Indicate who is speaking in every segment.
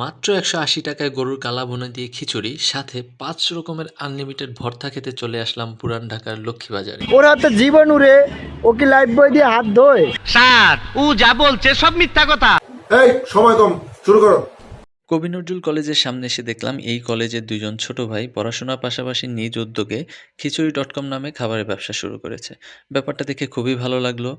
Speaker 1: মাত্র ১৮০ টাকায় গরুর কালা ভুনা দিয়ে খিচুড়ি, সাথে ৫ রকমের আনলিমিটেড ভর্তা খেতে চলে আসলাম পুরান ঢাকার লক্ষ্মীবাজারে।
Speaker 2: ওরা তো জীবন উড়ে, ও কি লাইফ বই দিয়ে হাত ধোয়?
Speaker 3: স্যার ও যা বলছে সব মিথ্যা কথা।
Speaker 4: এই সময় কম, শুরু করো।
Speaker 1: কবি নজরুল কলেজের সামনে এসে দেখলাম এই কলেজের দুজন ছোট ভাই পড়াশোনার পাশাপাশি নিজ উদ্যোগে খিচুড়ি.com নামে খাবারের ব্যবসা শুরু করেছে। ব্যাপারটা দেখে খুবই ভালো লাগলো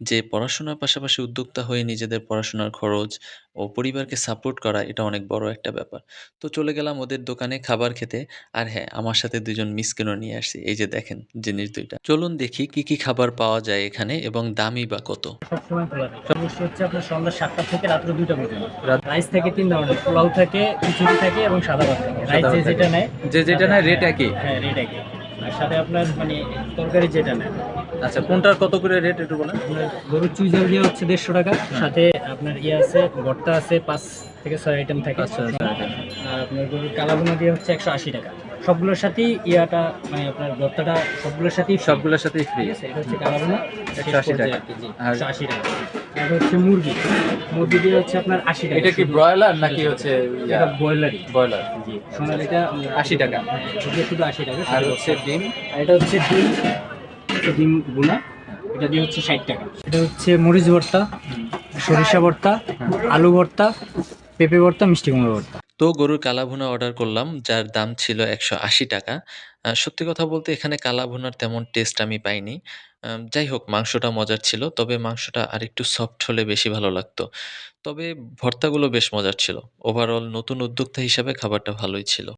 Speaker 1: যে পড়াশোনার পাশাপাশি উদ্যোক্তা হয়ে নিজেদের পড়াশোনার খরচ ও পরিবারকে সাপোর্ট করা এটা অনেক বড় একটা ব্যাপার। তো চলে গেলাম ওদের দোকানে খাবার খেতে। আর হ্যাঁ, আমার সাথে দুজন মিসকিনও নিয়ে আসছি। এই যে দেখেন জিনিস দুইটা। চলুন দেখি কি কি খাবার পাওয়া যায় এখানে এবং দামই বা কত।
Speaker 5: সবসময় খোলা থাকে। সমস্যা হচ্ছে আপনার সন্ধ্যা 7টা থেকে রাত্র 2টা পর্যন্ত। রাইস থাকে 3 ধরনের, পোলাও থাকে, খিচুড়ি থাকে এবং সাদা ভাত থাকে। রাইস যেটা নেয়,
Speaker 6: যেটা নেয় রেট একই।
Speaker 5: হ্যাঁ রেট একই। আর সাথে আপনার মানে তরকারি যেটা নেয়,
Speaker 6: আচ্ছা, কোনটার কত করে রেট একটু বলেন?
Speaker 5: আপনার গরুর চুইঝাল দিয়ে হচ্ছে 150 টাকা। সাথে আপনার আছে, ভর্তা আছে, 5 থেকে 6 আইটেম থাকে।
Speaker 6: আচ্ছা,
Speaker 5: আর আপনার গরুর কালাভুনা দিয়ে হচ্ছে 180 টাকা। সবগুলোর সাথেই মানে আপনার ভর্তাটা সবগুলোর সাথেই
Speaker 6: ফ্রি।
Speaker 5: ঠিক আছে। এটা হচ্ছে কালাভুনা
Speaker 6: 180 টাকা।
Speaker 5: আর 180 টাকা। এটা হচ্ছে মুরগি দিয়ে হচ্ছে আপনার 80 টাকা।
Speaker 6: এটা কি ব্রয়লার নাকি হচ্ছে
Speaker 5: এটা ব্রয়লারই।
Speaker 6: ব্রয়লার?
Speaker 5: জি, সোনালিটা
Speaker 6: 80 টাকা।
Speaker 5: এটা শুধু 80 টাকা।
Speaker 6: আর হচ্ছে ডিম?
Speaker 5: আর এটা হচ্ছে ডিম ভুনা, এটা দিয়ে হচ্ছে 60 টাকা। এটা হচ্ছে মরিচ ভর্তা, সরিষা ভর্তা, আলু ভর্তা, পেঁপে ভর্তা, মিষ্টি কুমড়ো ভর্তা।
Speaker 1: তো গরুর কালা ভুনা অর্ডার করলাম, যার দাম ছিল ১৮০ টাকা। সত্যি কথা বলতে এখানে কালা ভুনার তেমন টেস্ট আমি পাইনি। যাই হোক, মাংসটা মজার ছিল, তবে মাংসটা আরেকটু সফট হলে বেশি ভালো লাগতো। তবে ভর্তাগুলো বেশ মজার ছিল। ওভারঅল নতুন উদ্যোক্তা হিসাবে খাবারটা ভালোই ছিল।